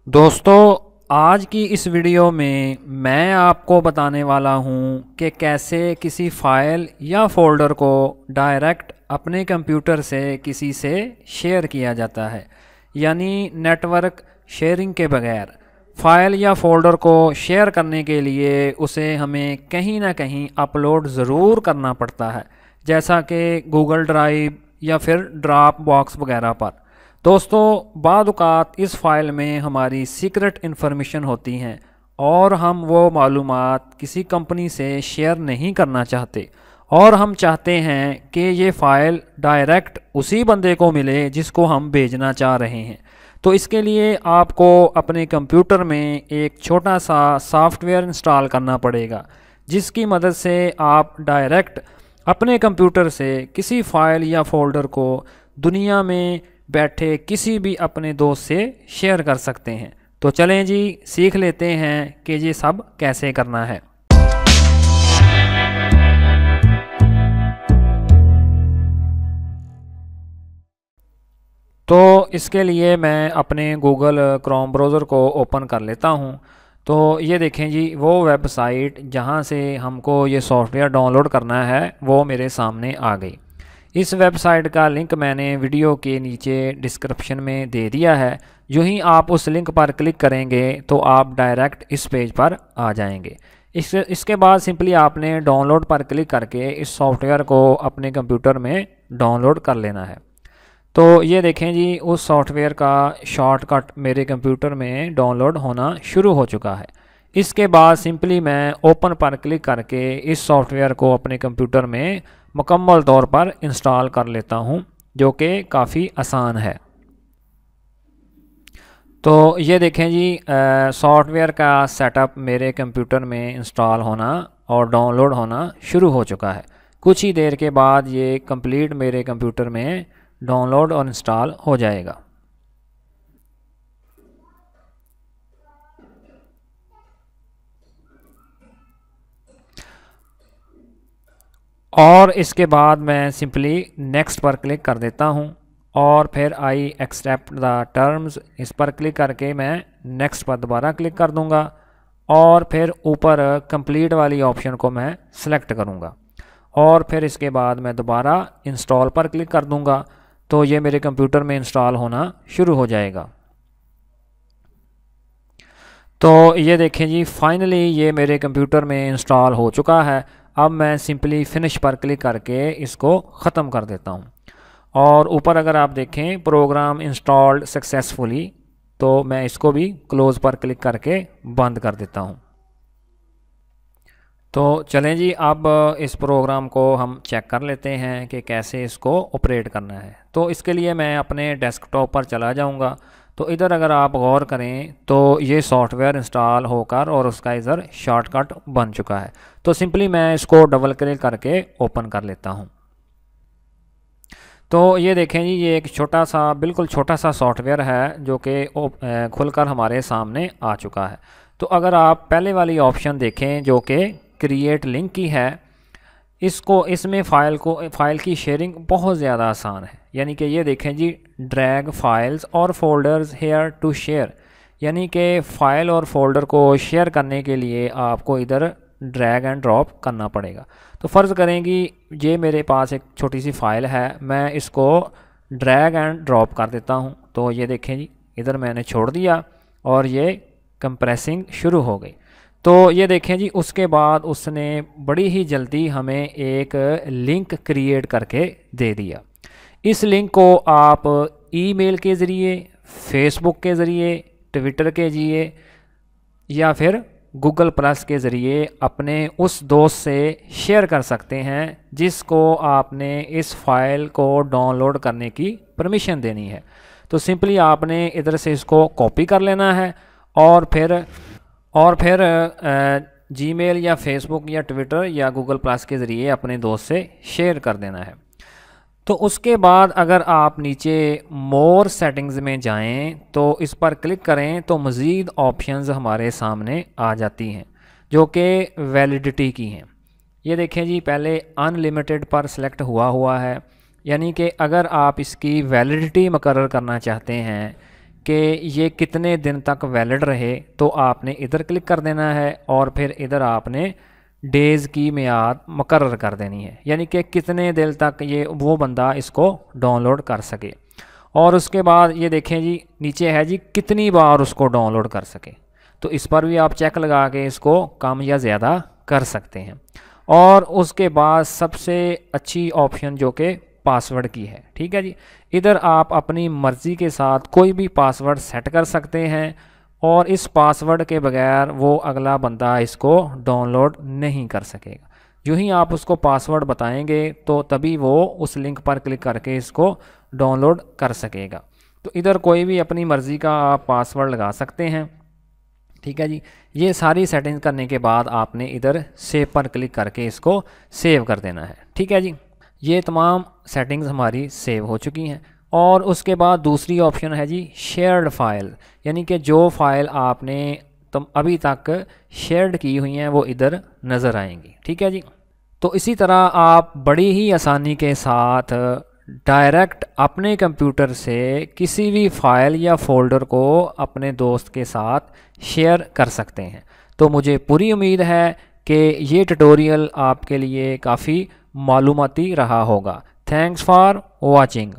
दोस्तों, आज की इस वीडियो में मैं आपको बताने वाला हूं कि कैसे किसी फ़ाइल या फ़ोल्डर को डायरेक्ट अपने कंप्यूटर से किसी से शेयर किया जाता है, यानी नेटवर्क शेयरिंग के बगैर। फ़ाइल या फ़ोल्डर को शेयर करने के लिए उसे हमें कहीं ना कहीं अपलोड ज़रूर करना पड़ता है, जैसा कि गूगल ड्राइव या फिर ड्रॉप बॉक्स वगैरह पर। दोस्तों, बाद औक़ात इस फ़ाइल में हमारी सीक्रेट इन्फॉर्मेशन होती हैं और हम वो मालूमात किसी कंपनी से शेयर नहीं करना चाहते, और हम चाहते हैं कि ये फ़ाइल डायरेक्ट उसी बंदे को मिले जिसको हम भेजना चाह रहे हैं। तो इसके लिए आपको अपने कंप्यूटर में एक छोटा सा सॉफ्टवेयर इंस्टॉल करना पड़ेगा, जिसकी मदद से आप डायरेक्ट अपने कंप्यूटर से किसी फ़ाइल या फ़ोल्डर को दुनिया में बैठे किसी भी अपने दोस्त से शेयर कर सकते हैं। तो चलें जी, सीख लेते हैं कि ये सब कैसे करना है। तो इसके लिए मैं अपने गूगल क्रोम ब्राउज़र को ओपन कर लेता हूं। तो ये देखें जी, वो वेबसाइट जहां से हमको ये सॉफ्टवेयर डाउनलोड करना है वो मेरे सामने आ गई। इस वेबसाइट का लिंक मैंने वीडियो के नीचे डिस्क्रिप्शन में दे दिया है। जो ही आप उस लिंक पर क्लिक करेंगे तो आप डायरेक्ट इस पेज पर आ जाएंगे। इसके बाद सिंपली आपने डाउनलोड पर क्लिक करके इस सॉफ्टवेयर को अपने कंप्यूटर में डाउनलोड कर लेना है। तो ये देखें जी, उस सॉफ्टवेयर का शॉर्टकट मेरे कंप्यूटर में डाउनलोड होना शुरू हो चुका है। इसके बाद सिंपली मैं ओपन पर क्लिक करके इस सॉफ्टवेयर को अपने कंप्यूटर में मुकम्मल तौर पर इंस्टॉल कर लेता हूं, जो कि काफ़ी आसान है। तो ये देखें जी, सॉफ्टवेयर का सेटअप मेरे कंप्यूटर में इंस्टॉल होना और डाउनलोड होना शुरू हो चुका है। कुछ ही देर के बाद ये कंप्लीट मेरे कंप्यूटर में डाउनलोड और इंस्टॉल हो जाएगा। और इसके बाद मैं सिंपली नेक्स्ट पर क्लिक कर देता हूं और फिर आई एक्सेप्ट द टर्म्स इस पर क्लिक करके मैं नेक्स्ट पर दोबारा क्लिक कर दूंगा और फिर ऊपर कंप्लीट वाली ऑप्शन को मैं सिलेक्ट करूंगा और फिर इसके बाद मैं दोबारा इंस्टॉल पर क्लिक कर दूंगा। तो ये मेरे कंप्यूटर में इंस्टॉल होना शुरू हो जाएगा। तो ये देखें जी, फाइनली ये मेरे कंप्यूटर में इंस्टॉल हो चुका है। अब मैं सिंपली फिनिश पर क्लिक करके इसको ख़त्म कर देता हूँ और ऊपर अगर आप देखें प्रोग्राम इंस्टॉल्ड सक्सेसफुली, तो मैं इसको भी क्लोज़ पर क्लिक करके बंद कर देता हूँ। तो चलें जी, अब इस प्रोग्राम को हम चेक कर लेते हैं कि कैसे इसको ऑपरेट करना है। तो इसके लिए मैं अपने डेस्कटॉप पर चला जाऊंगा। तो इधर अगर आप गौर करें तो ये सॉफ्टवेयर इंस्टॉल होकर और उसका इधर शॉर्टकट बन चुका है। तो सिंपली मैं इसको डबल क्लिक करके ओपन कर लेता हूँ। तो ये देखें जी, ये एक छोटा सा, बिल्कुल छोटा सा सॉफ्टवेयर है जो कि खुलकर हमारे सामने आ चुका है। तो अगर आप पहले वाली ऑप्शन देखें जो कि क्रिएट लिंक की है, इसमें फ़ाइल की शेयरिंग बहुत ज़्यादा आसान है। यानी कि ये देखें जी, ड्रैग फाइल्स और फोल्डर्स हेयर टू शेयर, यानी कि फ़ाइल और फोल्डर को शेयर करने के लिए आपको इधर ड्रैग एंड ड्रॉप करना पड़ेगा। तो फ़र्ज़ करेंगी ये मेरे पास एक छोटी सी फ़ाइल है, मैं इसको ड्रैग एंड ड्रॉप कर देता हूँ। तो ये देखें जी, इधर मैंने छोड़ दिया और ये कंप्रेसिंग शुरू हो गई। तो ये देखें जी, उसके बाद उसने बड़ी ही जल्दी हमें एक लिंक क्रिएट करके दे दिया। इस लिंक को आप ईमेल के ज़रिए, फेसबुक के ज़रिए, ट्विटर के ज़रिए या फिर गूगल प्लस के ज़रिए अपने उस दोस्त से शेयर कर सकते हैं जिसको आपने इस फाइल को डाउनलोड करने की परमिशन देनी है। तो सिंपली आपने इधर से इसको कॉपी कर लेना है और फिर जीमेल या फेसबुक या ट्विटर या गूगल प्लस के ज़रिए अपने दोस्त से शेयर कर देना है। तो उसके बाद अगर आप नीचे मोर सेटिंग्स में जाएं तो इस पर क्लिक करें तो मज़ीद ऑप्शंस हमारे सामने आ जाती हैं जो कि वैलिडिटी की हैं। ये देखें जी, पहले अनलिमिटेड पर सिलेक्ट हुआ है, यानी कि अगर आप इसकी वैलिडिटी मुकर्रर करना चाहते हैं कि ये कितने दिन तक वैलिड रहे, तो आपने इधर क्लिक कर देना है और फिर इधर आपने डेज़ की मियाद मुकर्रर कर देनी है, यानी कि कितने दिन तक ये वो बंदा इसको डाउनलोड कर सके। और उसके बाद ये देखें जी नीचे है जी कितनी बार उसको डाउनलोड कर सके, तो इस पर भी आप चेक लगा के इसको कम या ज़्यादा कर सकते हैं। और उसके बाद सबसे अच्छी ऑप्शन जो कि पासवर्ड की है, ठीक है जी। इधर आप अपनी मर्ज़ी के साथ कोई भी पासवर्ड सेट कर सकते हैं और इस पासवर्ड के बगैर वो अगला बंदा इसको डाउनलोड नहीं कर सकेगा। जो ही आप उसको पासवर्ड बताएंगे तो तभी वो उस लिंक पर क्लिक करके इसको डाउनलोड कर सकेगा। तो इधर कोई भी अपनी मर्ज़ी का आप पासवर्ड लगा सकते हैं, ठीक है जी। ये सारी सेटिंग्स करने के बाद आपने इधर सेव पर क्लिक करके इसको सेव कर देना है, ठीक है जी। ये तमाम सेटिंग्स हमारी सेव हो चुकी हैं। और उसके बाद दूसरी ऑप्शन है जी शेयर्ड फाइल, यानी कि जो फाइल आपने अभी तक शेयर्ड की हुई हैं वो इधर नज़र आएंगी, ठीक है जी। तो इसी तरह आप बड़ी ही आसानी के साथ डायरेक्ट अपने कंप्यूटर से किसी भी फाइल या फोल्डर को अपने दोस्त के साथ शेयर कर सकते हैं। तो मुझे पूरी उम्मीद है कि ये ट्यूटोरियल आपके लिए काफ़ी मालूमाती रहा होगा। Thanks for watching.